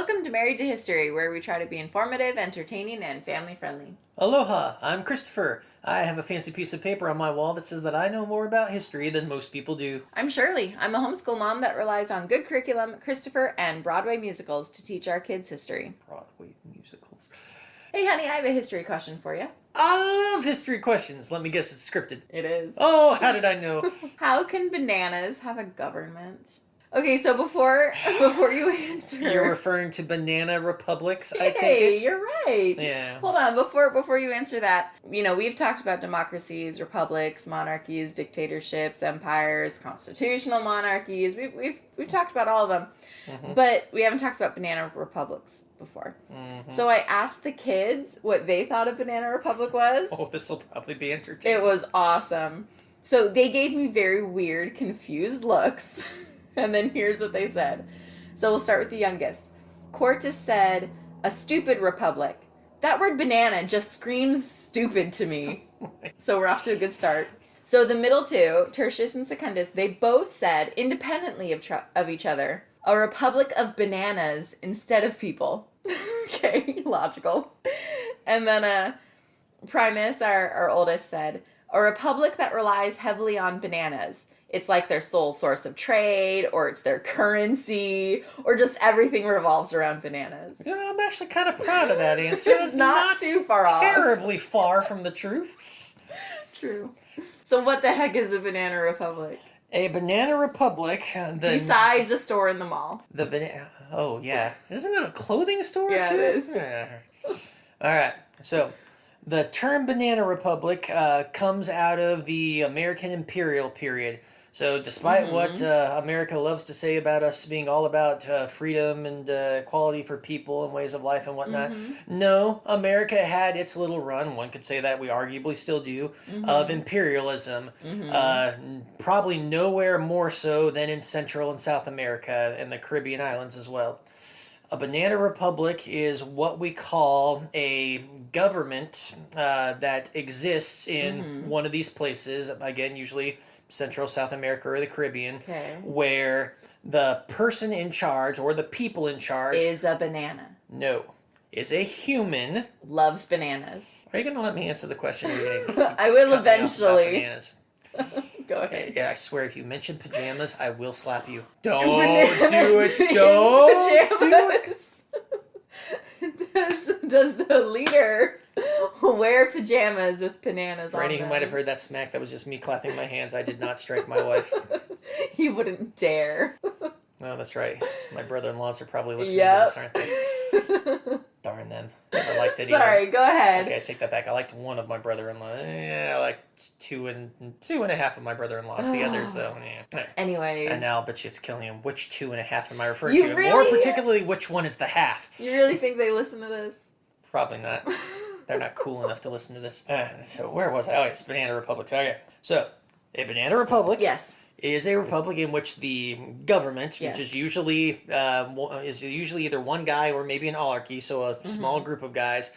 Welcome to Married to History, where we try to be informative, entertaining, and family friendly. Aloha, I'm Christopher. I have a fancy piece of paper on my wall that says that I know more about history than most people do. I'm Shirley. I'm a homeschool mom that relies on good curriculum, Christopher, and Broadway musicals to teach our kids history. Broadway musicals. Hey, honey, I have a history question for you. I love history questions. Let me guess it's scripted. It is. Oh, how did I know? How can bananas have a government? Okay, so before you answer, You're referring to banana republics, I take hey, it? you're right. Yeah. Hold on, before you answer that, we've talked about democracies, republics, monarchies, dictatorships, empires, constitutional monarchies. We've talked about all of them, but we haven't talked about banana republics before. So I asked the kids what they thought a banana republic was. Oh, this will probably be entertaining. It was awesome. So they gave me very weird, confused looks. And then here's what they said. So we'll start with the youngest. Quartus said, "A stupid republic. That word banana just screams stupid to me." So we're off to a good start. So the middle two, Tertius and Secundus, they both said, independently of each other, "A republic of bananas instead of people." Okay, logical. And then Primus, our oldest, said, "A republic that relies heavily on bananas. It's like their sole source of trade, or it's their currency, or just everything revolves around bananas." You know, I'm actually kind of proud of that answer. It's not too far off. Terribly far from the truth. True. So what the heck is a banana republic? A banana republic. Besides a store in the mall. The banana. Oh, yeah. Isn't it a clothing store, Yeah, too? it is. Yeah. All right. So, the term banana republic comes out of the American imperial period. So, despite what America loves to say about us being all about freedom and equality for people and ways of life and whatnot, no, America had its little run, one could say that we arguably still do, of imperialism. Probably nowhere more so than in Central and South America and the Caribbean islands as well. A banana republic is what we call a government that exists in one of these places, again, usually Central, South America, or the Caribbean, where the person in charge, or the people in charge... Is a banana. No. Is a human... Loves bananas. Are you going to let me answer the question? Or are you gonna keep I will cutting me off about eventually. bananas? Go ahead. Yeah, I swear, if you mention pajamas, I will slap you. Don't Bananas do it. in Don't do it. pajamas. Does the leader wear pajamas with bananas For on any them? who might have heard that smack, that was just me clapping my hands. I did not strike my wife. He wouldn't dare. No, that's right. My brother-in-laws are probably listening Yep. to this, aren't they? Darn them. Never liked any of Sorry, them. go ahead. Okay, I take that back. I liked one of my brother-in-laws. Yeah, I liked two and a half of my brother-in-laws. The others, though, yeah. Anyways. And now I'll bet you it's killing him. Which 2.5 am I referring You to? really- More particularly, which one is the half? You really think they listen to this? Probably not. They're not cool enough to listen to this. So where was I? Oh, it's Banana Republic. Okay. So, a Banana Republic Yes. is a republic in which the government, Yes. which is usually either one guy or maybe an oligarchy, so a small group of guys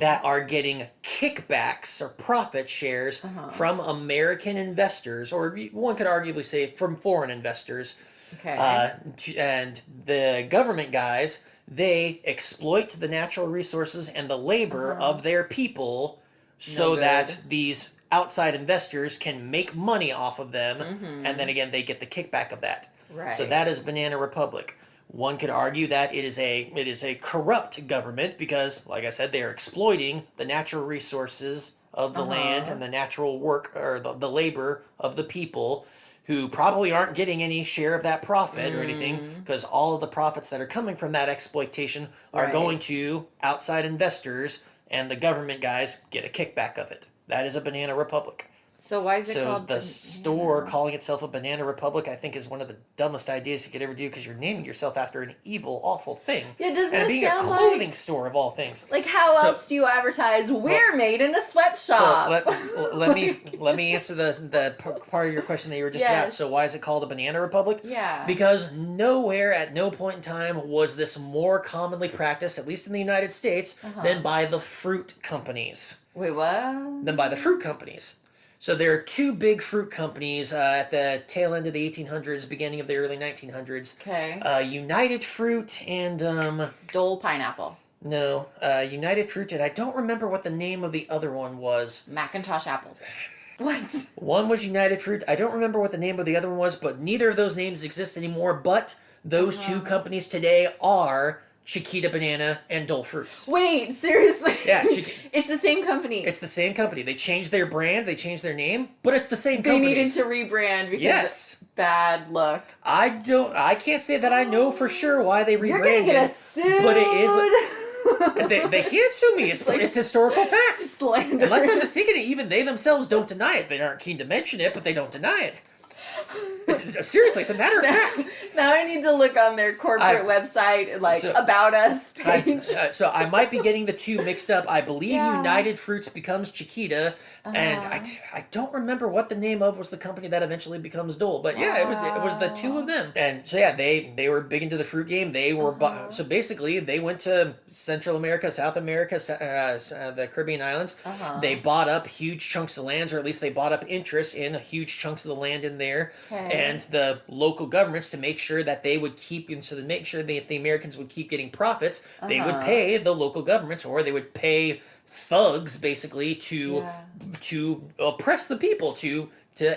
that are getting kickbacks or profit shares from American investors, or one could arguably say from foreign investors. Okay. And the government guys, they exploit the natural resources and the labor of their people so that these outside investors can make money off of them, and then again they get the kickback of that. Right. So that is Banana Republic. One could argue that it is a corrupt government because, like I said, they are exploiting the natural resources of the land and the natural work or the labor of the people, who probably aren't getting any share of that profit or anything, because all of the profits that are coming from that exploitation are going to outside investors, and the government guys get a kickback of it. That is a Banana Republic. So why is it So called the store calling itself a Banana Republic, I think, is one of the dumbest ideas you could ever do, because you're naming yourself after an evil, awful thing. Yeah, doesn't and it being a sound clothing store of all things. like how else do you advertise we're made in a sweatshop? So let me answer the part of your question that you were just Yes. about. So why is it called a Banana Republic? Yeah. Because nowhere at no point in time was this more commonly practiced, at least in the United States, than by the fruit companies. Wait, what? Than by the fruit companies. So there are two big fruit companies at the tail end of the 1800s, beginning of the early 1900s. Okay. United Fruit and Dole pineapple. no, United Fruit, and I don't remember what the name of the other one was. Macintosh apples. What? One was United Fruit. I don't remember what the name of the other one was, but neither of those names exist anymore. But those two companies today are Chiquita Banana and Dole Fruits. Wait, seriously? Yeah, it's the same company. It's the same company. They changed their brand, they changed their name, but it's the same They company. needed to rebrand because Yes. bad luck. I can't say that I know for sure why they rebranded. You're gonna get us sued. But it is. They can't sue me. It's historical fact. Slander. Unless I'm mistaken, even they themselves don't deny it. They aren't keen to mention it, but they don't deny it. Seriously, it's a matter of fact. Now I need to look on their corporate website, like about us page. So I might be getting the two mixed up. I believe Yeah. United Fruits becomes Chiquita, and I don't remember what the name of was the company that eventually becomes Dole. But yeah, it was the two of them. And so yeah, they were big into the fruit game. They were so basically they went to Central America, South America, the Caribbean islands. They bought up huge chunks of lands, or at least they bought up interest in huge chunks of the land in there. And the local governments, to make sure that they would keep, and so to make sure that the Americans would keep getting profits, they would pay the local governments, or they would pay thugs basically to oppress the people, to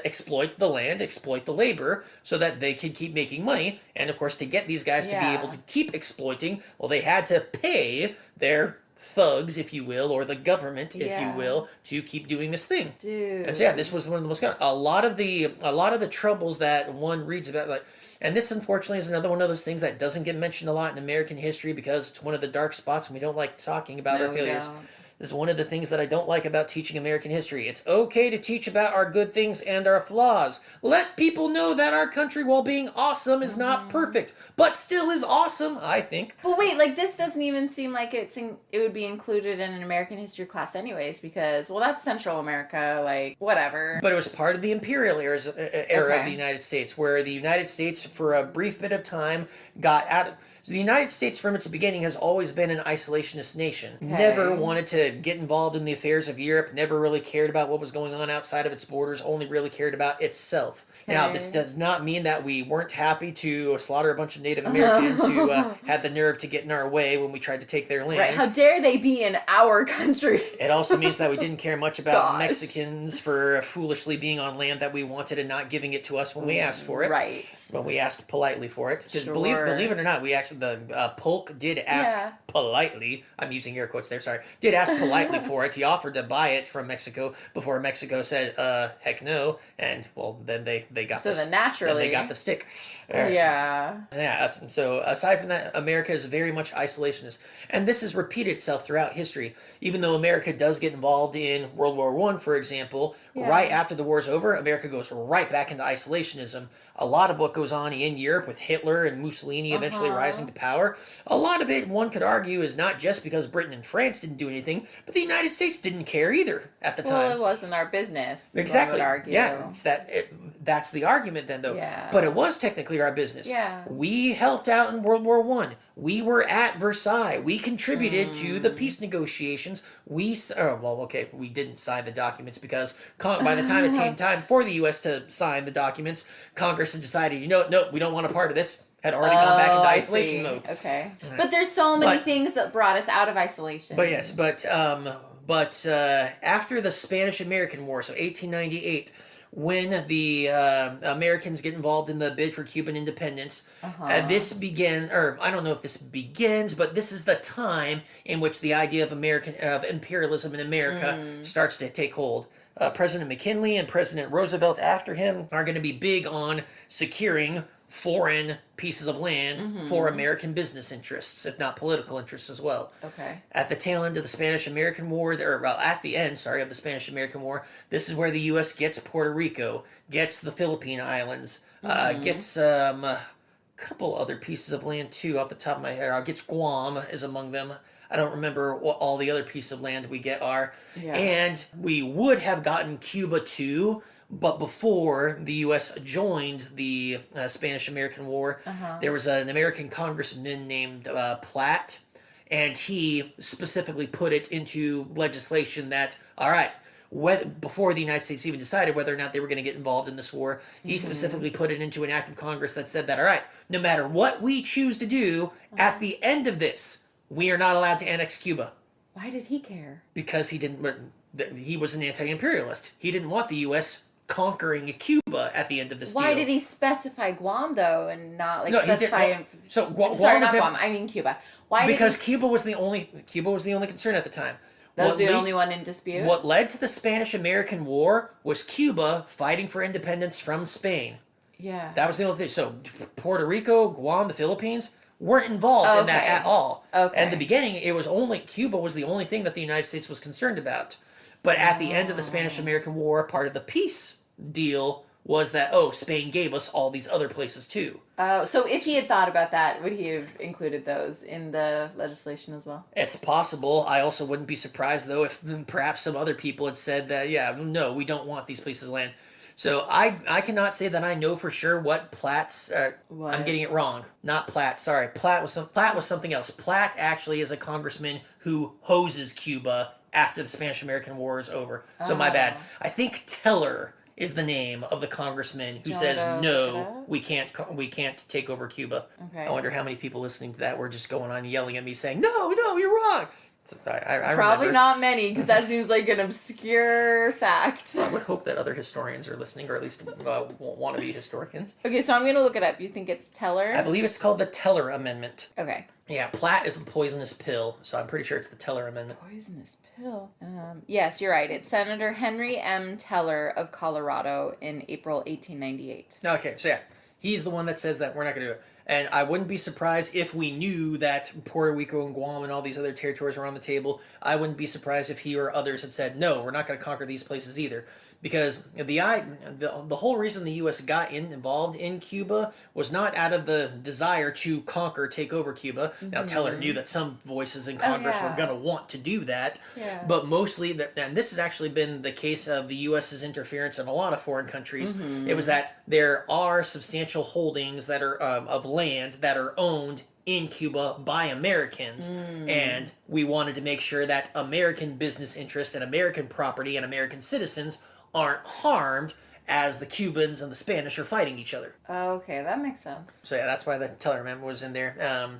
exploit the land, exploit the labor, so that they could keep making money. And of course, to get these guys to be able to keep exploiting, well, they had to pay their thugs, if you will, or the government, if you will, to keep doing this thing. Dude. And so yeah, this was one of the most a lot of the troubles that one reads about, like, and this unfortunately is another one of those things that doesn't get mentioned a lot in American history because it's one of the dark spots and we don't like talking about our failures. This is one of the things that I don't like about teaching American history. It's okay to teach about our good things and our flaws. Let people know that our country, while being awesome, is not perfect, but still is awesome, I think. But wait, like this doesn't even seem like it would be included in an American history class anyways, because, well, that's Central America, like, whatever. But it was part of the imperial era of the United States, where the United States, for a brief bit of time, got out of... So the United States, from its beginning, has always been an isolationist nation. Never wanted to get involved in the affairs of Europe, never really cared about what was going on outside of its borders, only really cared about itself. Now, this does not mean that we weren't happy to slaughter a bunch of Native Americans who had the nerve to get in our way when we tried to take their land. Right, how dare they be in our country? It also means that we didn't care much about Mexicans for foolishly being on land that we wanted and not giving it to us when we asked for it. Right. When we asked politely for it. Because believe it or not, we actually, the Polk did ask politely, I'm using air quotes there, sorry, did ask politely for it. He offered to buy it from Mexico before Mexico said, heck no, and, well, then they got so then naturally they got the stick. Yeah. So aside from that, America is very much isolationist, and this has repeated itself throughout history. Even though America does get involved in World War I, for example, right after the war's over, America goes right back into isolationism. A lot of what goes on in Europe with Hitler and Mussolini eventually rising to power, a lot of it, one could argue, is not just because Britain and France didn't do anything, but the United States didn't care either at the time. Well, it wasn't our business. Exactly. One would argue. Yeah, that's the argument then, though. Yeah. But it was technically our business. Yeah. We helped out in World War I. We were at Versailles. We contributed to the peace negotiations. We didn't sign the documents because by the time it came time for the U.S. to sign the documents, Congress had decided, no, we don't want a part of this. Had already gone back into isolation mode. Okay. But there's so many things that brought us out of isolation. But yes, after the Spanish-American War, so 1898, when the Americans get involved in the bid for Cuban independence, this began, or I don't know if this begins, but this is the time in which the idea of imperialism in America starts to take hold. President McKinley and President Roosevelt after him are going to be big on securing foreign pieces of land for American business interests, if not political interests as well. Okay. At the tail end of the Spanish-American War, at the end, of the Spanish-American War, this is where the U.S. gets Puerto Rico, gets the Philippine Islands, gets a couple other pieces of land too off the top of my head. Gets Guam is among them. I don't remember what all the other pieces of land we get are. Yeah. And we would have gotten Cuba too, but before the U.S. joined the Spanish-American War, there was an American congressman named Platt, and he specifically put it into legislation that, all right, before the United States even decided whether or not they were going to get involved in this war. He specifically put it into an act of Congress that said that, all right, no matter what we choose to do, at the end of this, we are not allowed to annex Cuba. Why did he care? Because he was an anti-imperialist. He didn't want the U.S. conquering Cuba at the end of this deal. Why did he specify Guam though, and not like No, he did- specify? well, so Guam Sorry, was not never- Guam. I mean Cuba. Why? because did he, Cuba was the only concern at the time. that was What the leads- only one in dispute. What led to the Spanish-American War was Cuba fighting for independence from Spain. Yeah. That was the only thing. So Puerto Rico, Guam, the Philippines weren't involved in that Okay. at all. Okay. And in the beginning, it was only Cuba was the only thing that the United States was concerned about. But at the end of the Spanish-American War, part of the peace deal was that, Spain gave us all these other places too. Oh, so if he had thought about that, would he have included those in the legislation as well? It's possible. I also wouldn't be surprised, though, if perhaps some other people had said that, yeah, no, we don't want these places land. So I cannot say that I know for sure what Platt's. What? I'm getting it wrong. Not Platt. Sorry, Platt was something else. Platt actually is a congressman who hoses Cuba after the Spanish-American War is over. So my bad. I think Teller is the name of the congressman who says no, we can't take over Cuba. Okay. I wonder how many people listening to that were just going on yelling at me saying no, you're wrong. So I Probably remember. not many, because that seems like an obscure fact. I would hope that other historians are listening, or at least want to be historians. Okay, so I'm gonna look it up. You think it's Teller? I believe it's called the Teller Amendment. Okay. Yeah, Platt is the poisonous pill, so I'm pretty sure it's the Teller Amendment. Poisonous pill. Yes, you're right. It's Senator Henry M. Teller of Colorado in April 1898. Okay, so yeah, he's the one that says that we're not going to do it. And I wouldn't be surprised if we knew that Puerto Rico and Guam and all these other territories were on the table. I wouldn't be surprised if he or others had said, no, we're not going to conquer these places either. Because the whole reason the U.S. got involved in Cuba was not out of the desire to conquer, take over Cuba. Now, Teller knew that some voices in Congress were going to want to do that. Yeah. But mostly, and this has actually been the case of the U.S.'s interference in a lot of foreign countries, it was that there are substantial holdings that are of land that are owned in Cuba by Americans, and we wanted to make sure that American business interest and American property and American citizens aren't harmed as the Cubans and the Spanish are fighting each other. Okay, that makes sense. So yeah, that's why the Teller Amendment was in there.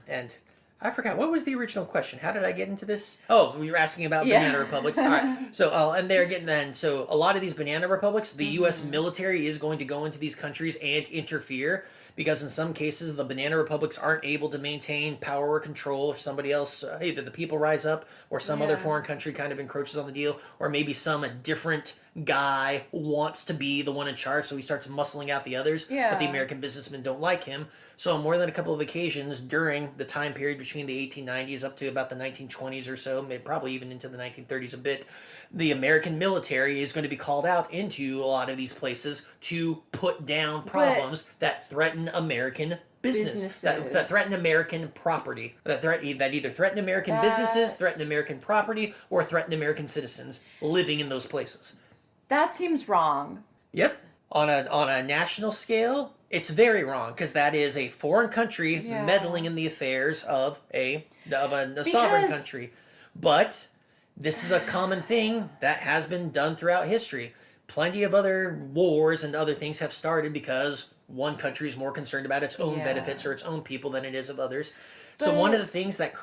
And I forgot, what was the original question? How did I get into this? Oh, we were asking about banana republics. All right. So, and they're getting then. So a lot of these banana republics, the U.S. military is going to go into these countries and interfere. Because in some cases, the banana republics aren't able to maintain power or control if somebody else, either the people rise up or some other foreign country kind of encroaches on the deal, or maybe some different guy wants to be the one in charge, so he starts muscling out the others, but the American businessmen don't like him. So on more than a couple of occasions during the time period between the 1890s up to about the 1920s or so, maybe probably even into the 1930s a bit, the American military is going to be called out into a lot of these places to put down problems that threaten American businesses. That threaten American property, that either threaten American businesses, threaten American property, or threaten American citizens living in those places. That seems wrong. Yep. On a national scale, it's very wrong, because that is a foreign country meddling in the affairs of a sovereign country. But this is a common thing that has been done throughout history. Plenty of other wars and other things have started because one country is more concerned about its own benefits or its own people than it is of others. So one of the things that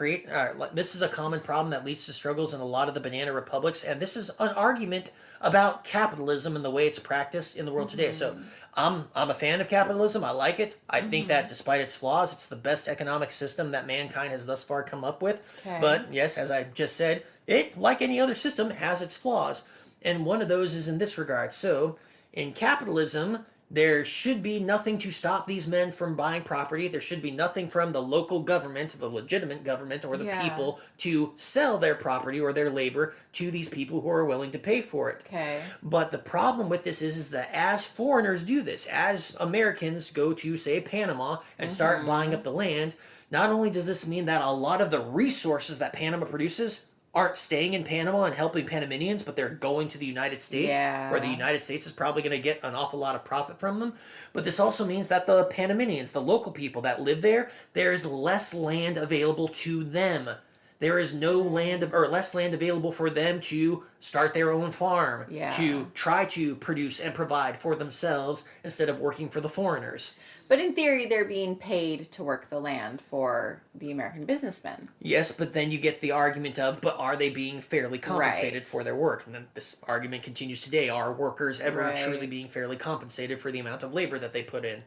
this is a common problem that leads to struggles in a lot of the banana republics, and this is an argument about capitalism and the way it's practiced in the world today. So I'm a fan of capitalism. I like it. I think that despite its flaws, it's the best economic system that mankind has thus far come up with. Okay. But yes, as I just said, it, like any other system, has its flaws. And one of those is in this regard. So in capitalism, there should be nothing to stop these men from buying property. There should be nothing from the local government, the legitimate government, or the people to sell their property or their labor to these people who are willing to pay for it. Okay. But the problem with this is that as foreigners do this, as Americans go to, say, Panama and start buying up the land, not only does this mean that a lot of the resources that Panama produces aren't staying in Panama and helping Panamanians, but they're going to the United States, where the United States is probably going to get an awful lot of profit from them. But this also means that the Panamanians, the local people that live there, there is less land available to them. there is no land or less land available for them to start their own farm, Yeah. to try to produce and provide for themselves instead of working for the foreigners. But in theory, they're being paid to work the land for the American businessmen. Yes, but then you get the argument of, but are they being fairly compensated Right. for their work? And then this argument continues today. Are workers ever Right. truly being fairly compensated for the amount of labor that they put in?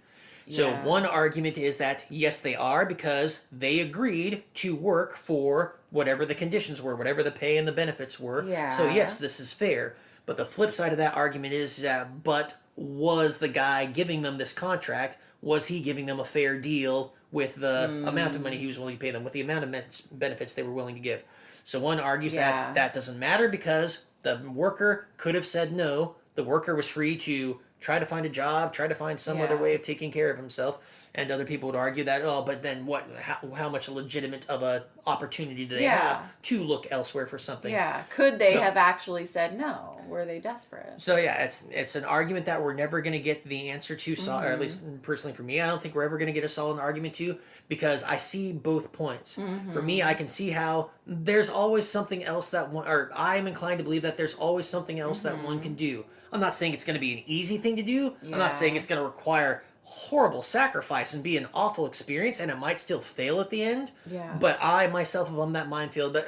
So Yeah. one argument is that, yes, they are, because they agreed to work for whatever the conditions were, whatever the pay and the benefits were. Yeah. So yes, this is fair. But the flip side of that argument is, but was the guy giving them this contract, was he giving them a fair deal with the amount of money he was willing to pay them, with the amount of benefits they were willing to give? So one argues Yeah. that that doesn't matter because the worker could have said no. The worker was free to try to find a job, try to find some other Yeah. way of taking care of himself. And other people would argue that, oh, but then what? How much legitimate of a opportunity do they Yeah. have to look elsewhere for something? Yeah. Could they So- have actually said no? Were they desperate? So yeah, it's an argument that we're never going to get the answer to, or at least personally for me, I don't think we're ever going to get a solid argument to, because I see both points. For me, I can see how there's always something else that one, or I'm inclined to believe that there's always something else that one can do. I'm not saying it's going to be an easy thing to do. I'm not saying Yeah. it's going to require horrible sacrifice and be an awful experience, and it might still fail at the end. Yeah. But I myself am on that mentality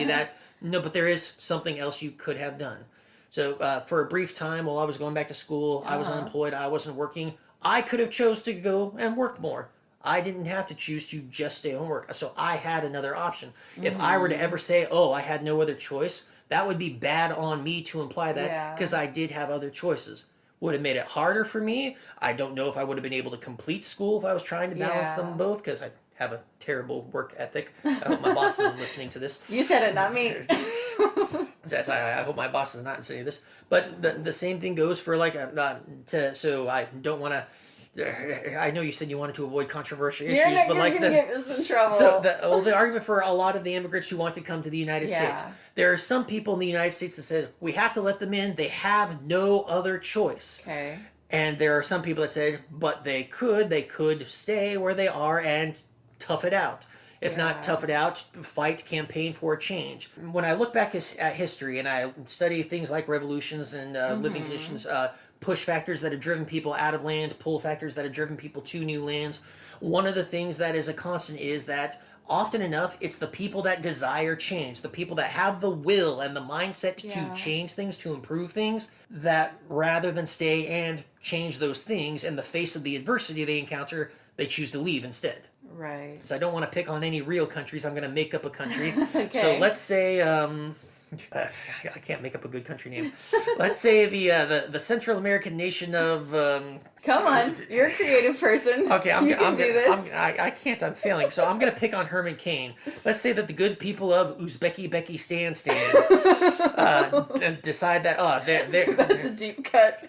that no, but there is something else you could have done. So for a brief time while I was going back to school, I was unemployed, I wasn't working. I could have chose to go and work more. I didn't have to choose to just stay home and work. So I had another option. If I were to ever say, oh, I had no other choice, that would be bad on me to imply that, Yeah. because I did have other choices. Would have made it harder for me. I don't know if I would have been able to complete school if I was trying to balance Yeah. them both, because I have a terrible work ethic. I hope my boss isn't listening to this. You said it, not me. Yes, I hope my boss is not listening to this. But the same thing goes for so I don't want to. I know you said you wanted to avoid controversial issues, You're but like gonna get us in trouble. so the argument for a lot of the immigrants who want to come to the United Yeah. States, there are some people in the United States that said we have to let them in. They have no other choice. Okay. And there are some people that say, but they could stay where they are and tough it out. If not Yeah. tough it out, fight, campaign for a change. When I look back at history and I study things like revolutions and living conditions, push factors that have driven people out of land, pull factors that have driven people to new lands, one of the things that is a constant is that often enough, it's the people that desire change, the people that have the will and the mindset Yeah. to change things, to improve things, that rather than stay and change those things in the face of the adversity they encounter, they choose to leave instead. Right. So I don't want to pick on any real countries. I'm going to make up a country. Okay. So let's say I can't make up a good country name. Let's say the Central American nation of Come on, you're a creative person. Okay, you can do this. I can't. I'm failing. So I'm gonna pick on Herman Cain. Let's say that the good people of Uzbekistan decide that That's a deep cut.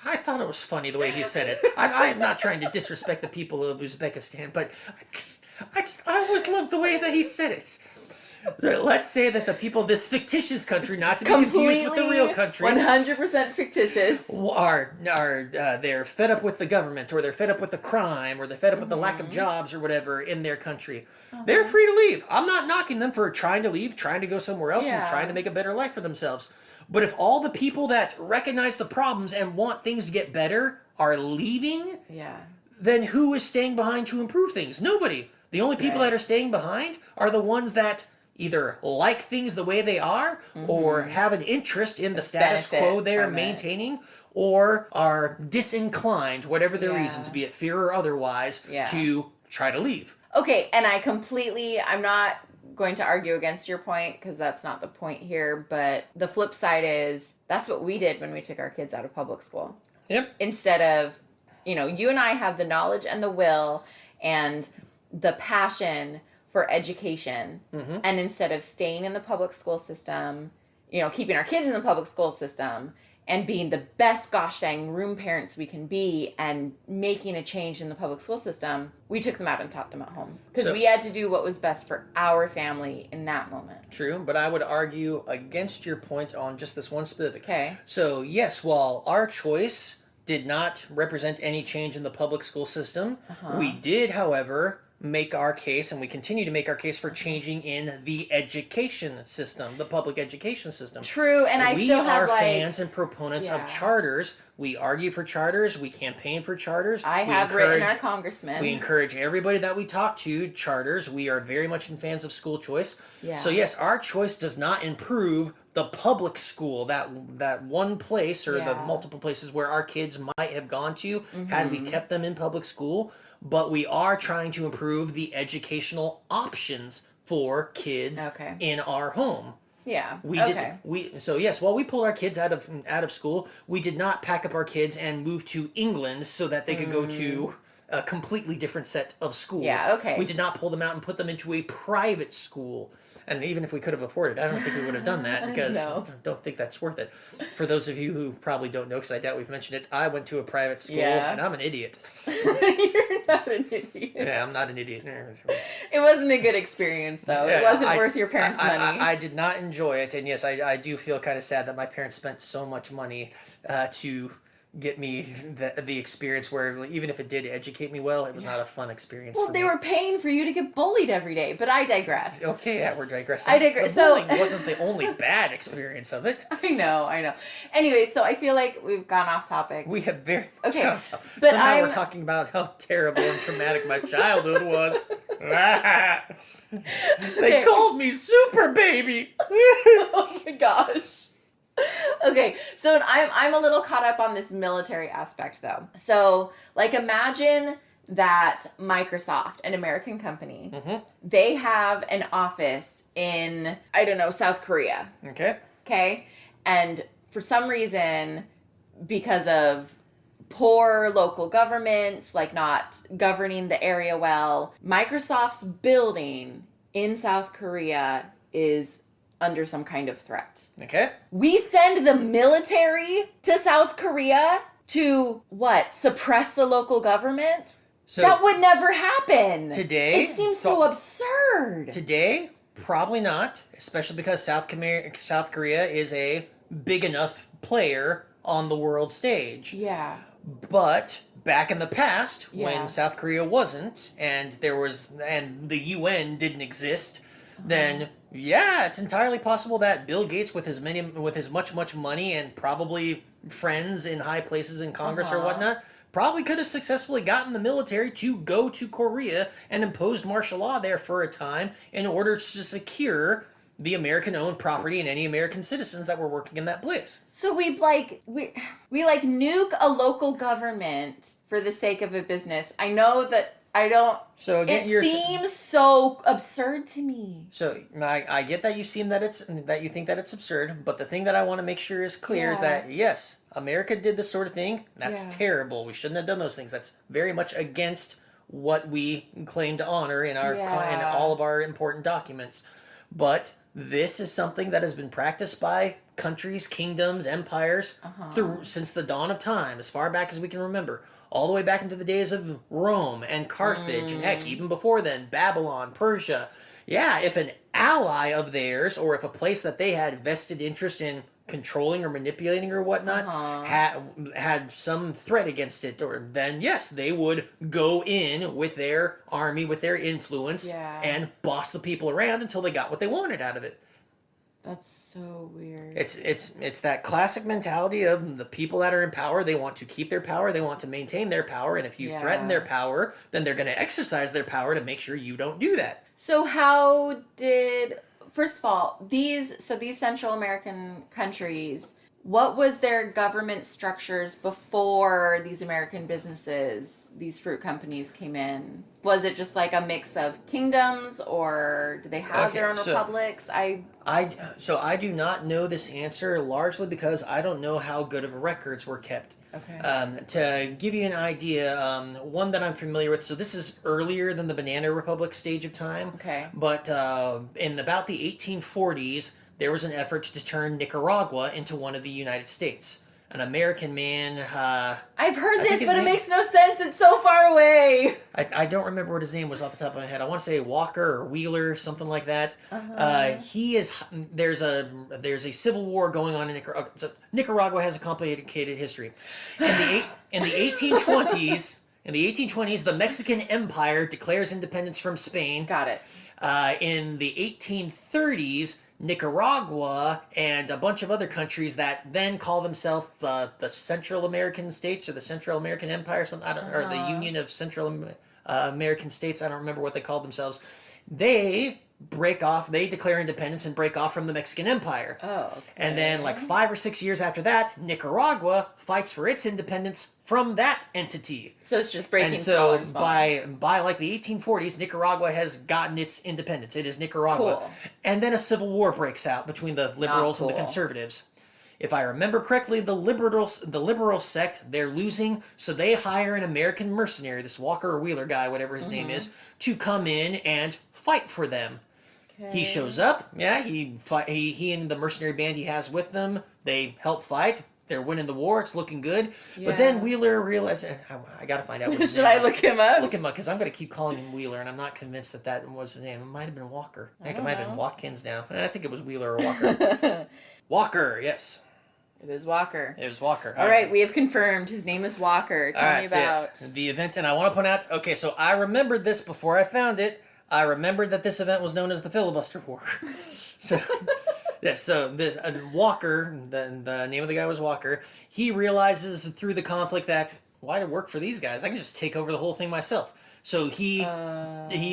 I thought it was funny the way he said it. I am not trying to disrespect the people of Uzbekistan, but I always loved the way that he said it. Let's say that the people of this fictitious country, not to be confused with the real country, 100% fictitious. are they're fed up with the government, or they're fed up with the crime, or they're fed up with the lack of jobs or whatever in their country. They're free to leave. I'm not knocking them for trying to leave, trying to go somewhere else, and Yeah. trying to make a better life for themselves. But if all the people that recognize the problems and want things to get better are leaving, Yeah. then who is staying behind to improve things? Nobody. The only people Right. that are staying behind are the ones that either like things the way they are, or have an interest in the status benefit quo they're from it. maintaining, or are disinclined, whatever their Yeah. reasons, be it fear or otherwise, Yeah. to try to leave. Okay, and I'm not going to argue against your point because that's not the point here, but the flip side is that's what we did when we took our kids out of public school. Yep. Instead of, you and I have the knowledge and the will and the passion for education, and instead of staying in the public school system, keeping our kids in the public school system and being the best gosh dang room parents we can be and making a change in the public school system, we took them out and taught them at home because So- we had to do what was best for our family in that moment. True, but I would argue against your point on just this one specific. Okay. So, yes, while our choice did not represent any change in the public school system, we did, however, make our case, and we continue to make our case for changing in the education system, the public education system. True, and I We still have are like fans and proponents Yeah. of charters. We argue for charters. We campaign for charters. I We have written our encourage- congressman. We encourage everybody that we talk to charters. We are very much in fans of school choice. Yeah. So yes, our choice does not improve the public school, that one place or the Yeah. multiple places where our kids might have gone to had Mm-hmm. we kept them in public school. But we are trying to improve the educational options for kids Okay. in our home. Yeah. We okay. so yes, while we pull our kids out of school, we did not pack up our kids and move to England so that they could go to a completely different set of schools. Yeah, okay. We did not pull them out and put them into a private school. And even if we could have afforded it, I don't think we would have done that because No. I don't think that's worth it. For those of you who probably don't know, because I doubt we've mentioned it, I went to a private school Yeah. and I'm an idiot. You're not an idiot. Yeah, I'm not an idiot. It wasn't a good experience, though. Yeah, it wasn't I- worth your parents' money. I did not enjoy it, and yes, I do feel kind of sad that my parents spent so much money to get me the experience where even if it did educate me well, it was not a fun experience. Well, for they me. were paying for you to get bullied every day, but I digress. Okay, yeah, we're digressing. I digress. The So- bullying wasn't the only bad experience of it. I know. Anyway, so I feel like we've gone off topic. We have very much Okay, gone to- but so now we're I'm- talking about how terrible and traumatic my childhood was. They Okay. called me Super Baby. Oh my gosh. Okay, so I'm a little caught up on this military aspect though. So, like, imagine that Microsoft, an American company, they have an office in, I don't know, South Korea. Okay. Okay? And for some reason, because of poor local governments, like not governing the area well, Microsoft's building in South Korea is under some kind of threat. Okay. We send the military to South Korea to what? Suppress the local government? So That would never happen. Today- It seems so absurd. today, probably not, especially because South Korea is a big enough player on the world stage. Yeah. But back in the past, Yeah. when South Korea wasn't, and the UN didn't exist, then yeah, it's entirely possible that Bill Gates, with his much money and probably friends in high places in Congress or whatnot, probably could have successfully gotten the military to go to Korea and imposed martial law there for a time in order to secure the American-owned property and any American citizens that were working in that place. So we nuke a local government for the sake of a business. I know that I don't. So again, It seems so absurd to me. So I get that you you think that it's absurd, but the thing that I want to make sure is clear is Yeah. that yes, America did this sort of thing. That's Yeah. terrible. We shouldn't have done those things. That's very much against what we claim to honor in our in Yeah. all of our important documents. But this is something that has been practiced by countries, kingdoms, empires since the dawn of time, as far back as we can remember. All the way back into the days of Rome and Carthage, and heck, even before then, Babylon, Persia. Yeah, if an ally of theirs, or if a place that they had vested interest in controlling or manipulating or whatnot, had some threat against it, or then yes, they would go in with their army, with their influence, Yeah. and boss the people around until they got what they wanted out of it. That's so weird. It's that classic mentality of the people that are in power. They want to keep their power. They want to maintain their power. And if you threaten their power, then they're going to exercise their power to make sure you don't do that. So first of all, these Central American countries, what was their government structures before these American businesses, these fruit companies came in? Was it just like a mix of kingdoms, or do they have their own republics? I do not know this answer, largely because I don't know how good of records were kept. Okay. To give you an idea, one that I'm familiar with, so this is earlier than the Banana Republic stage of time. Okay. But in about the 1840s, there was an effort to turn Nicaragua into one of the United States. An American man. I've heard I think this, his but it name- makes no sense. It's so far away. I don't remember what his name was off the top of my head. I want to say Walker or Wheeler, something like that. He is. There's a civil war going on in Nicaragua. So Nicaragua has a complicated history. In the 1820s, In the 1820s, the Mexican Empire declares independence from Spain. Got it. In the 1830s, Nicaragua and a bunch of other countries that then call themselves the Central American States or the Central American Empire, or something, or the Union of Central American States. I don't remember what they called themselves. They declare independence and break off from the Mexican Empire. Oh, okay. And then, like 5 or 6 years after that, Nicaragua fights for its independence from that entity. So it's just breaking And smaller so and smaller. by like the 1840s, Nicaragua has gotten its independence. It is Nicaragua. Cool. And then a civil war breaks out between the liberals and the cool. conservatives. If I remember correctly, the liberal sect, they're losing, so they hire an American mercenary, this Walker or Wheeler guy, whatever his name is, to come in and fight for them. Okay. He shows up. Yeah, he and the mercenary band he has with them, they help fight. They're winning the war. It's looking good. But then Yeah. Wheeler realized, I got to find out what his Should name I was. look him up? Look him up, because I'm going to keep calling him Wheeler, and I'm not convinced that was his name. It might have been Walker. I think it don't might have been know. Watkins now. I think it was Wheeler or Walker. Walker, yes. It is Walker. It was Walker. All right, we have confirmed his name is Walker. Tell me so about. yes, the event, and I want to point out, okay, so I remembered this before I found it. I remembered that this event was known as the Filibuster War. So, yeah, so this Walker, the name of the guy was Walker, he realizes through the conflict that, why to work for these guys? I can just take over the whole thing myself. So he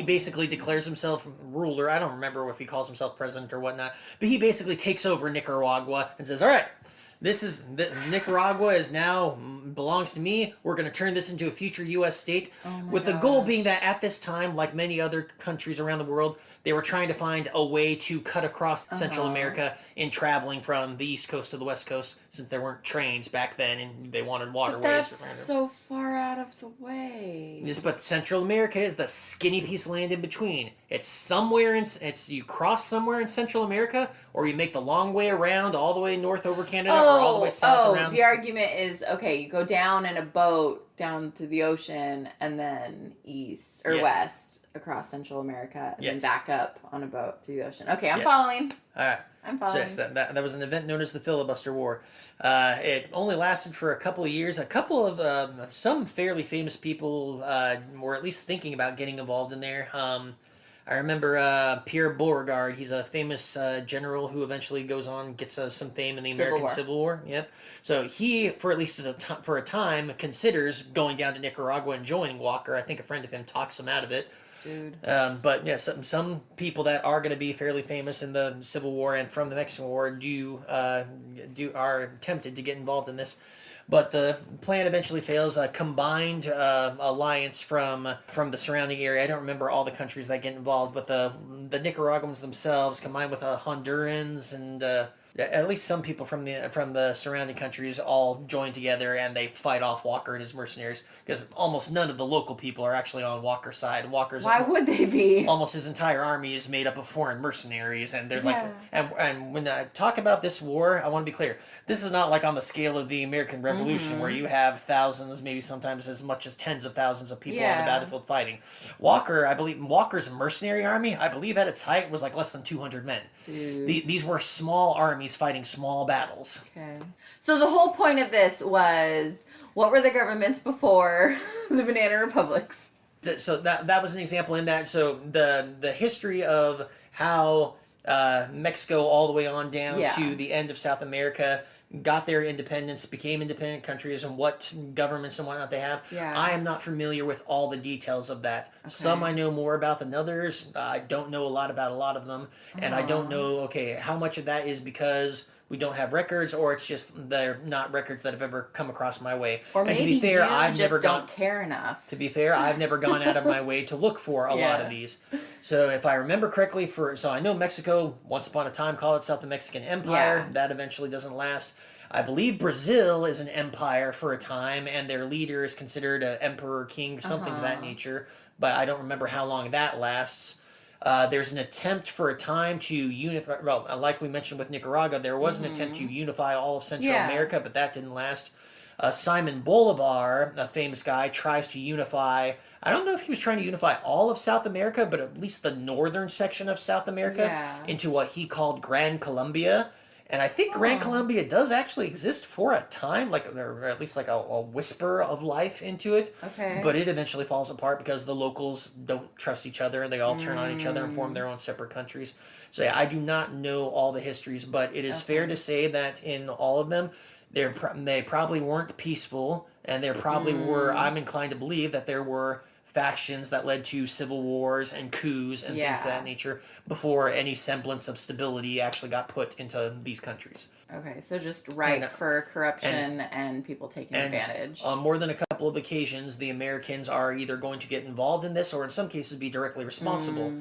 basically declares himself ruler. I don't remember if he calls himself president or whatnot, but he basically takes over Nicaragua and says, all right, Nicaragua is now belongs to me. We're going to turn this into a future U.S. state, with the goal being that at this time, like many other countries around the world, they were trying to find a way to cut across Central America in traveling from the East Coast to the West Coast, since there weren't trains back then and they wanted waterways. But that's so far out of the way. Yes, but Central America is the skinny piece of land in between. It's somewhere you cross somewhere in Central America, or you make the long way around all the way north over Canada, or all the way south around. The argument is, okay, you go down in a boat down to the ocean and then east or west across Central America and then back up on a boat through the ocean. Okay, I'm following. All right. I'm following. So yes, that was an event known as the Filibuster War. It only lasted for a couple of years. A couple of some fairly famous people were at least thinking about getting involved in there. I remember Pierre Beauregard. He's a famous general who eventually goes on gets some fame in the American Civil War. Yep. So he, for at least for a time, considers going down to Nicaragua and joining Walker. I think a friend of him talks him out of it. Dude. But yeah, some people that are going to be fairly famous in the Civil War and from the Mexican War are tempted to get involved in this. But the plan eventually fails. A combined alliance from the surrounding area. I don't remember all the countries that get involved, but the Nicaraguans themselves, combined with Hondurans and at least some people from the surrounding countries, all join together and they fight off Walker and his mercenaries, because almost none of the local people are actually on Walker's side. Why would they be? Almost his entire army is made up of foreign mercenaries, and there's and when I talk about this war, I want to be clear. This is not like on the scale of the American Revolution, where you have thousands, maybe sometimes as much as tens of thousands of people on the battlefield fighting. Walker's mercenary army, I believe at its height was like less than 200 men. These were small armies fighting small battles. Okay. So the whole point of this was, what were the governments before the Banana Republics? So that was an example in that. So the history of how Mexico all the way on down to the end of South America got their independence, became independent countries, and what governments and whatnot they have. Yeah. I am not familiar with all the details of that. Okay. Some I know more about than others. I don't know a lot about a lot of them. And I don't know, how much of that is because we don't have records, or it's just they're not records that have ever come across my way. Or and maybe to be fair, I've never don't care enough. To be fair, I've never gone out of my way to look for a lot of these. So if I remember correctly, so I know Mexico, once upon a time, called itself the Mexican Empire. Yeah. That eventually doesn't last. I believe Brazil is an empire for a time, and their leader is considered an emperor, king, something to that nature. But I don't remember how long that lasts. There's an attempt for a time to unify. Well, like we mentioned with Nicaragua, there was an attempt to unify all of Central America, but that didn't last. Simon Bolivar, a famous guy, tries to unify. I don't know if he was trying to unify all of South America, but at least the northern section of South America into what he called Gran Colombia. And I think Gran Colombia does actually exist for a time, like, or at least like a whisper of life into it. Okay. But it eventually falls apart because the locals don't trust each other and they all turn on each other and form their own separate countries. So yeah, I do not know all the histories, but it is fair to say that in all of them, they probably weren't peaceful, and there probably were. I'm inclined to believe that there were factions that led to civil wars and coups and things of that nature before any semblance of stability actually got put into these countries. Okay, so just ripe for corruption and people taking advantage. On more than a couple of occasions, the Americans are either going to get involved in this or in some cases be directly responsible.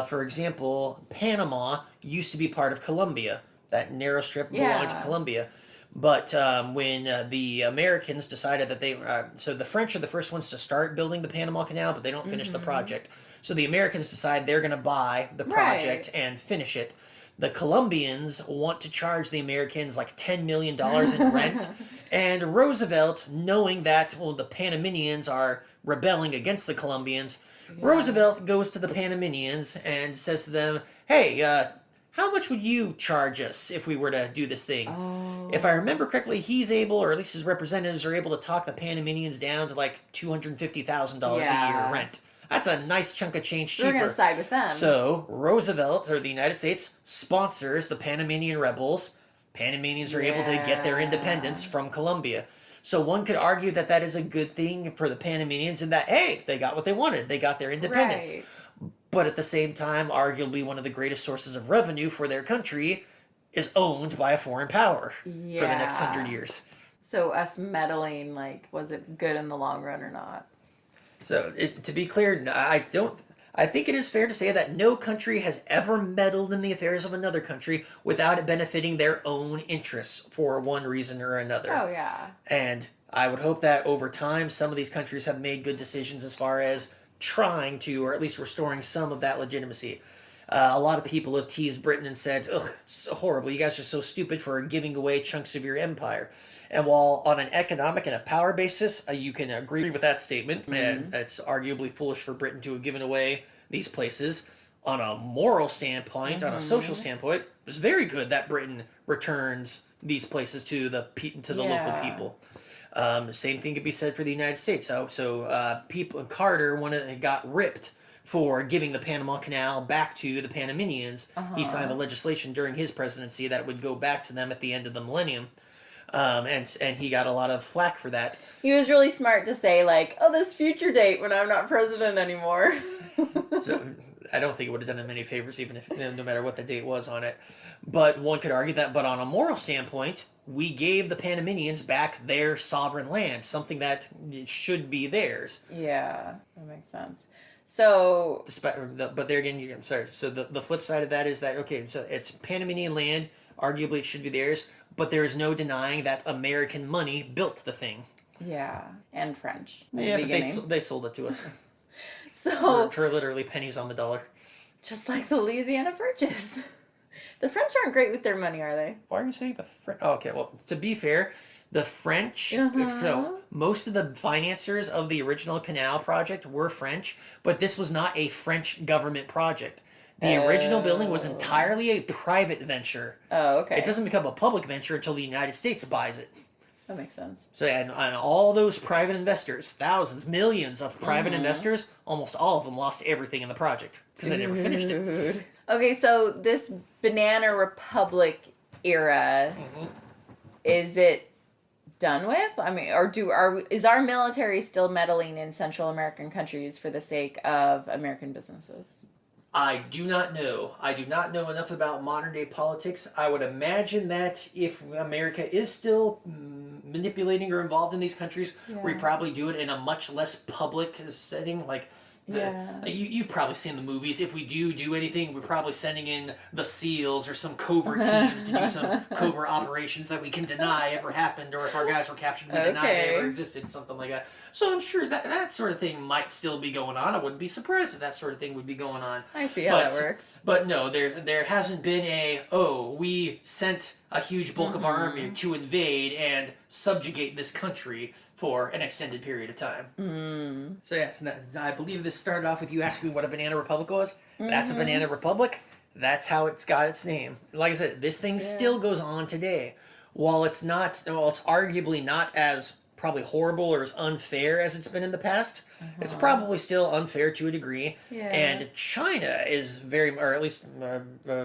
For example, Panama used to be part of Colombia. That narrow strip belonged to Colombia. But when the Americans decided that so the French are the first ones to start building the Panama Canal, but they don't finish the project. So the Americans decide they're going to buy the project and finish it. The Colombians want to charge the Americans like $10 million in rent. And Roosevelt, knowing that, the Panamanians are rebelling against the Colombians, Roosevelt goes to the Panamanians and says to them, hey, how much would you charge us if we were to do this thing? If I remember correctly, he's able, or at least his representatives are able to talk the Panamanians down to like $250,000 a year rent. That's a nice chunk of change cheaper. We're going to side with them. So Roosevelt, or the United States, sponsors the Panamanian rebels. Panamanians are able to get their independence from Colombia. So one could argue that that is a good thing for the Panamanians in that, hey, they got what they wanted. They got their independence. Right. But at the same time, arguably one of the greatest sources of revenue for their country is owned by a foreign power for the next 100 years. So us meddling, like, was it good in the long run or not? So to be clear, I think it is fair to say that no country has ever meddled in the affairs of another country without it benefiting their own interests for one reason or another. Oh, yeah. And I would hope that over time, some of these countries have made good decisions as far as trying to, or at least restoring some of that legitimacy. A lot of people have teased Britain and said, ugh, it's so horrible. You guys are so stupid for giving away chunks of your empire. And while on an economic and a power basis, you can agree with that statement, and it's arguably foolish for Britain to have given away these places, on a moral standpoint, on a social standpoint, it was very good that Britain returns these places to the local people. Same thing could be said for the United States. Carter got ripped for giving the Panama Canal back to the Panamanians. He signed the legislation during his presidency that it would go back to them at the end of the millennium. And he got a lot of flack for that. He was really smart to say, like, oh, this future date when I'm not president anymore. So I don't think it would have done him any favors, even if no matter what the date was on it. But one could argue that, but on a moral standpoint, we gave the Panamanians back their sovereign land, something that should be theirs. Yeah, that makes sense. So, but there again, I'm sorry. So the flip side of that is that, okay, so it's Panamanian land. Arguably, it should be theirs, but there is no denying that American money built the thing. Yeah, and French. Yeah, but they sold it to us. So for literally pennies on the dollar. Just like the Louisiana Purchase. The French aren't great with their money, are they? Why are you saying the French? Oh, okay, well, to be fair, the French, so most of the financiers of the original canal project were French, but this was not a French government project. The original building was entirely a private venture. Oh, okay. It doesn't become a public venture until the United States buys it. That makes sense. So, and all those private investors, thousands, millions of private investors, almost all of them lost everything in the project because they never finished it. Okay, so this Banana Republic era, is it done with? I mean, is our military still meddling in Central American countries for the sake of American businesses? I do not know. I do not know enough about modern day politics. I would imagine that if America is still manipulating or involved in these countries, we probably do it in a much less public setting. Like, you've probably seen the movies. If we do anything, we're probably sending in the SEALs or some covert teams to do some covert operations that we can deny ever happened, or if our guys were captured, we deny they ever existed, something like that. So I'm sure that sort of thing might still be going on. I wouldn't be surprised if that sort of thing would be going on. I see how that works. But no, there hasn't been we sent a huge bulk of our army to invade and subjugate this country for an extended period of time. So yeah, I believe this started off with you asking what a banana republic was. That's a banana republic. That's how it's got its name. Like I said, this thing still goes on today. While it's arguably not as probably horrible or as unfair as it's been in the past, it's probably still unfair to a degree. Yeah. And China is very, or at least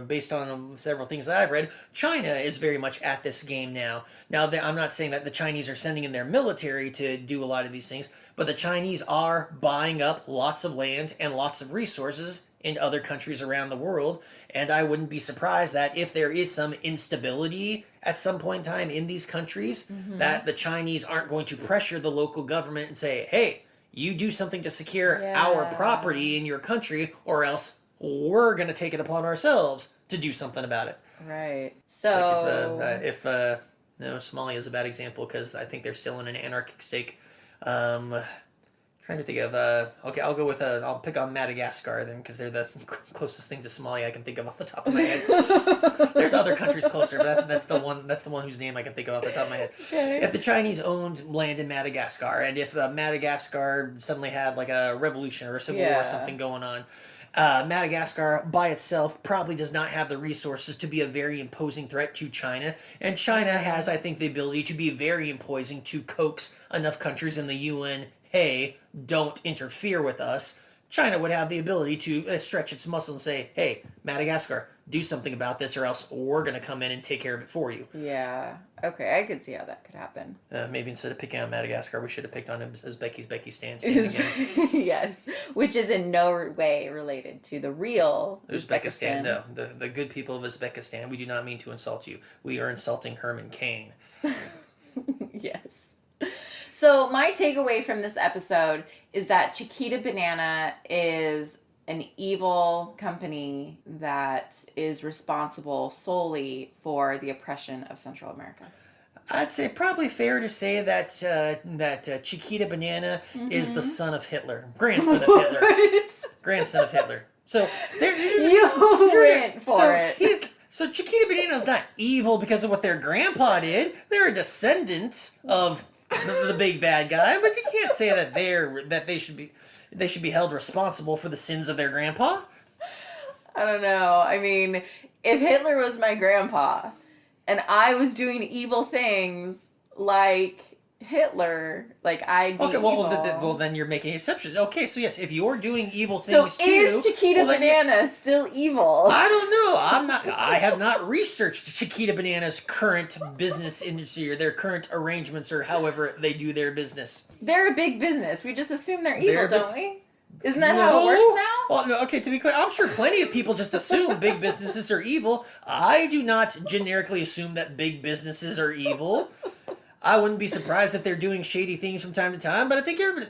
based on several things that I've read, China is very much at this game now. Now, I'm not saying that the Chinese are sending in their military to do a lot of these things, but the Chinese are buying up lots of land and lots of resources in other countries around the world. And I wouldn't be surprised that if there is some instability at some point in time in these countries, that the Chinese aren't going to pressure the local government and say, hey, you do something to secure our property in your country, or else we're going to take it upon ourselves to do something about it. Right. So... No, Somalia is a bad example because I think they're still in an anarchic state. Trying to think of okay, I'll go with I'll pick on Madagascar then because they're the closest thing to Somalia I can think of off the top of my head. There's other countries closer, but that's the one whose name I can think of off the top of my head. Okay. If the Chinese owned land in Madagascar, and if Madagascar suddenly had like a revolution or a civil war or something going on, Madagascar by itself probably does not have the resources to be a very imposing threat to China, and China has, I think, the ability to be very imposing to coax enough countries in the UN, hey, don't interfere with us. China would have the ability to stretch its muscle and say, hey, Madagascar, do something about this or else we're going to come in and take care of it for you. Yeah. Okay, I could see how that could happen. Maybe instead of picking on Madagascar, we should have picked on Uzbekistan's. Yes, which is in no way related to the real Uzbekistan. No, the good people of Uzbekistan. We do not mean to insult you. We are insulting Herman Cain. Yes. So my takeaway from this episode is that Chiquita Banana is an evil company that is responsible solely for the oppression of Central America. I'd say probably fair to say that Chiquita Banana is the son of Hitler, grandson of Hitler, grandson of Hitler. So you went for it. So Chiquita Banana is not evil because of what their grandpa did. They're a descendant of the big bad guy, but you can't say that they should be held responsible for the sins of their grandpa. I don't know. I mean, if Hitler was my grandpa and I was doing evil things like Hitler, like I'd be evil. Well, then you're making exceptions. Okay, so yes, if you're doing evil things so is Chiquita Banana still evil? I don't know. I have not researched Chiquita Banana's current business industry or their current arrangements or however they do their business. They're a big business. We just assume they're evil, don't we? Isn't that how it works now? Well, no, okay, to be clear, I'm sure plenty of people just assume big businesses are evil. I do not generically assume that big businesses are evil. I wouldn't be surprised if they're doing shady things from time to time, but I think everybody...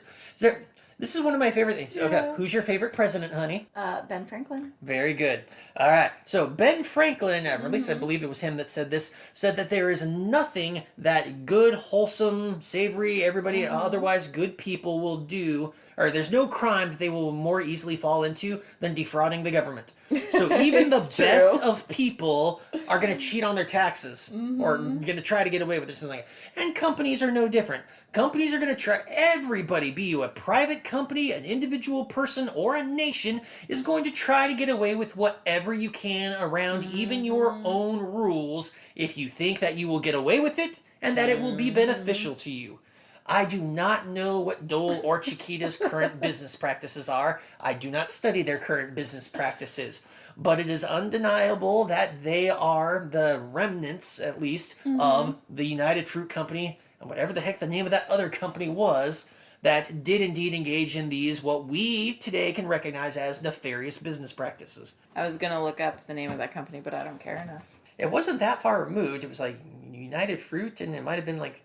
This is one of my favorite things. Yeah. Okay, who's your favorite president, honey? Ben Franklin. Very good. All right. So Ben Franklin, or at least I believe it was him that said this, said that there is nothing that good, wholesome, savory, everybody otherwise good people will do, or there's no crime that they will more easily fall into than defrauding the government. So even the best of people are going to cheat on their taxes or going to try to get away with it or something. And companies are no different. Companies are going to try, everybody, be you a private company, an individual person, or a nation, is going to try to get away with whatever you can around even your own rules if you think that you will get away with it and that it will be beneficial to you. I do not know what Dole or Chiquita's current business practices are. I do not study their current business practices. But it is undeniable that they are the remnants, at least, of the United Fruit Company and whatever the heck the name of that other company was that did indeed engage in these, what we today can recognize as nefarious business practices. I was going to look up the name of that company, but I don't care enough. It wasn't that far removed. It was like United Fruit, and it might have been like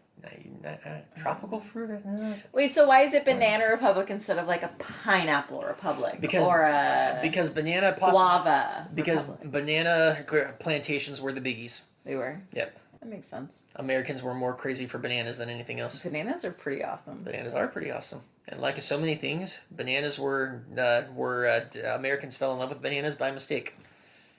tropical fruit. Wait, so why is it Banana Republic instead of like a Pineapple Republic or because banana guava? Because Republic. banana plantations were the biggies. They were. Yep. That makes sense. Americans were more crazy for bananas than anything else. Bananas are pretty awesome. Bananas are pretty awesome, and like so many things, bananas were Americans fell in love with bananas by mistake.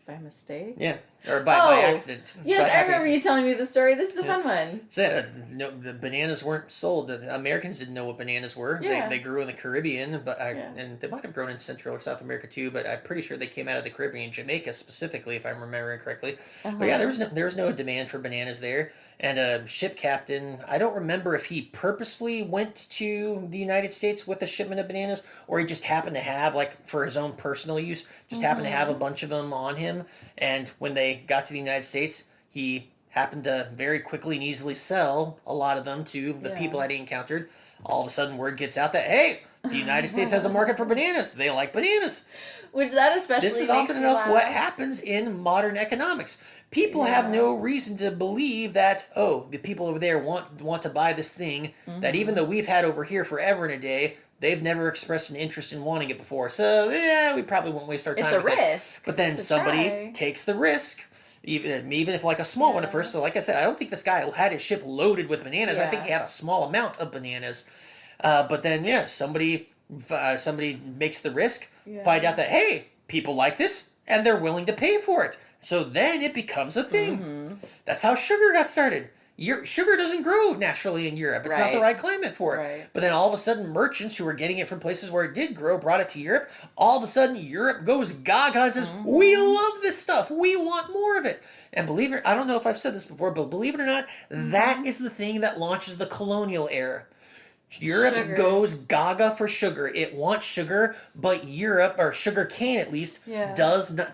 By mistake? Yeah, or by Oh, accident. Yes, By I happy remember you telling me the story. This is a fun one. So no, the bananas weren't sold. The Americans didn't know what bananas were. Yeah. They grew in the Caribbean, but Yeah. and they might have grown in Central or South America too. But I'm pretty sure they came out of the Caribbean, Jamaica specifically, if I'm remembering correctly. But yeah, there was no demand for bananas there. And a ship captain, I don't remember if he purposefully went to the United States with a shipment of bananas, or he just happened to have, like, for his own personal use, just happened to have a bunch of them on him. And when they got to the United States, he happened to very quickly and easily sell a lot of them to the people that he encountered. All of a sudden, word gets out that, hey, the United States has a market for bananas. They like bananas. Which that especially This is makes often me enough what laugh. happens in modern economics. People have no reason to believe that, oh, the people over there want to buy this thing that even though we've had over here forever and a day, they've never expressed an interest in wanting it before. So, yeah, we probably won't waste our time It's a with it. risk. But then to somebody try. takes the risk, even if like a small one at first. So like I said, I don't think this guy had his ship loaded with bananas. I think he had a small amount of bananas. But then, somebody makes the risk, find out that, hey, people like this, and they're willing to pay for it. So then it becomes a thing. That's how sugar got started. Sugar doesn't grow naturally in Europe. It's not the right climate for it. Right. But then all of a sudden, merchants who were getting it from places where it did grow brought it to Europe. All of a sudden, Europe goes gaga and says, we love this stuff. We want more of it. And believe it, I don't know if I've said this before, but believe it or not, that is the thing that launches the colonial era. Europe goes gaga for sugar. It wants sugar, but Europe, or sugar cane at least,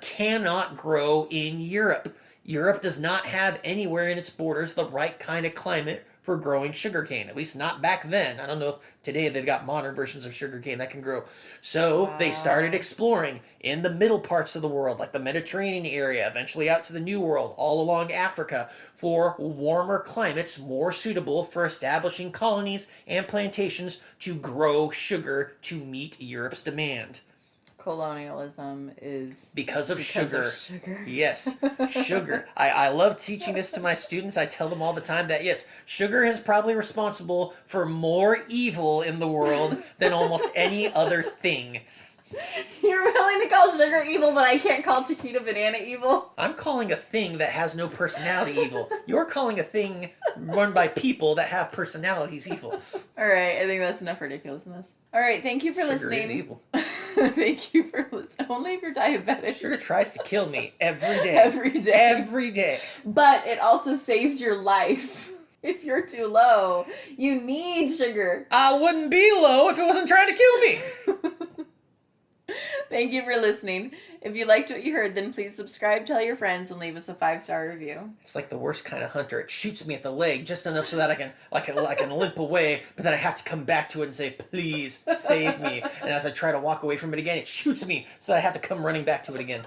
cannot grow in Europe. Europe does not have anywhere in its borders the right kind of climate for growing sugarcane, at least not back then. I don't know if today they've got modern versions of sugarcane that can grow. So they started exploring in the middle parts of the world, like the Mediterranean area, eventually out to the New World, all along Africa, for warmer climates more suitable for establishing colonies and plantations to grow sugar to meet Europe's demand. Colonialism is Because of sugar. sugar. Yes, sugar. I love teaching this to my students. I tell them all the time that, yes, sugar is probably responsible for more evil in the world than almost any other thing. You're willing to call sugar evil, but I can't call Chiquita banana evil? I'm calling a thing that has no personality evil. You're calling a thing run by people that have personalities evil. Alright, I think that's enough ridiculousness. Alright, thank you for Sugar listening. is evil. Thank you for listening. Only if you're diabetic. Sugar tries to kill me every day. Every day. Every day. But it also saves your life. If you're too low, you need sugar. I wouldn't be low if it wasn't trying to kill me. Thank you for listening. If you liked what you heard, then please subscribe, tell your friends, and leave us a 5-star review. It's like the worst kind of hunter. It shoots me at the leg just enough so that I can limp away, but then I have to come back to it and say, "Please save me." And as I try to walk away from it again, it shoots me so that I have to come running back to it again.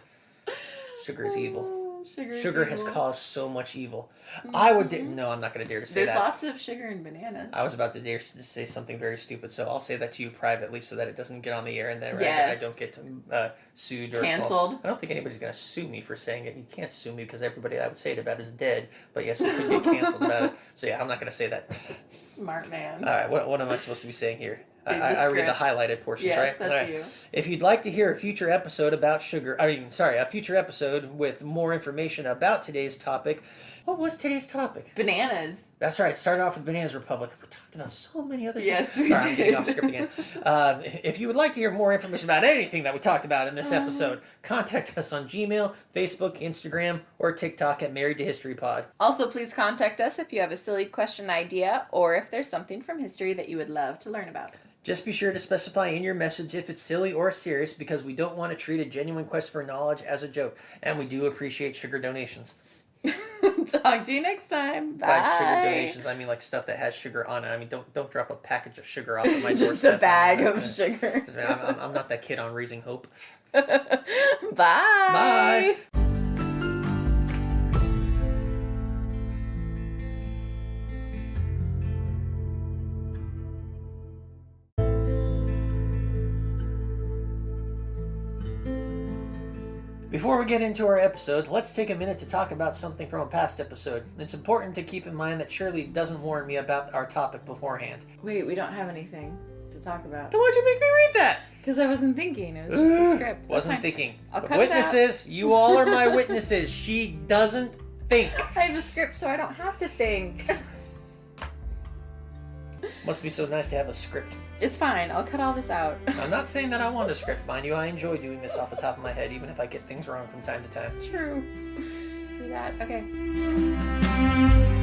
Sugar is evil. Sugar has caused so much evil. I would no, I'm not going to dare to say There's that. lots of sugar in bananas. I was about to dare to say something very stupid, so I'll say that to you privately so that it doesn't get on the air and then I don't get sued or canceled. Well, I don't think anybody's going to sue me for saying it. You can't sue me because everybody I would say it about is dead. But yes, we could get canceled about it. So yeah, I'm not going to say that. Smart man. All right, what am I supposed to be saying here? Read the I read the script. highlighted portions, Yes, right? that's All right. you. If you'd like to hear a future episode about sugar, a future episode with more information about today's topic. What was today's topic? Bananas. That's right. It started off with Bananas Republic. We talked about so many other Yes, things. we Sorry, I'm getting off script again. If you would like to hear more information about anything that we talked about in this episode, contact us on Gmail, Facebook, Instagram, or TikTok at Married to History Pod. Also, please contact us if you have a silly question idea or if there's something from history that you would love to learn about. Just be sure to specify in your message if it's silly or serious because we don't want to treat a genuine quest for knowledge as a joke. And we do appreciate sugar donations. Talk to you next time. Bye. By sugar donations, I mean like stuff that has sugar on it. I mean, don't drop a package of sugar off of my doorstep. Just a bag of sugar. I'm not that kid on Raising Hope. Bye. Bye. Before we get into our episode, let's take a minute to talk about something from a past episode. It's important to keep in mind that Shirley doesn't warn me about our topic beforehand. Wait, we don't have anything to talk about. Then why'd you make me read that? Because I wasn't thinking. It was just a script. That's Wasn't fine. thinking. I'll cut it out. Witnesses, you all are my witnesses. She doesn't think. I have a script, so I don't have to think. Must be so nice to have a script. It's fine. I'll cut all this out. I'm not saying that I want a script, mind you. I enjoy doing this off the top of my head, even if I get things wrong from time to time. True. Do that. Okay.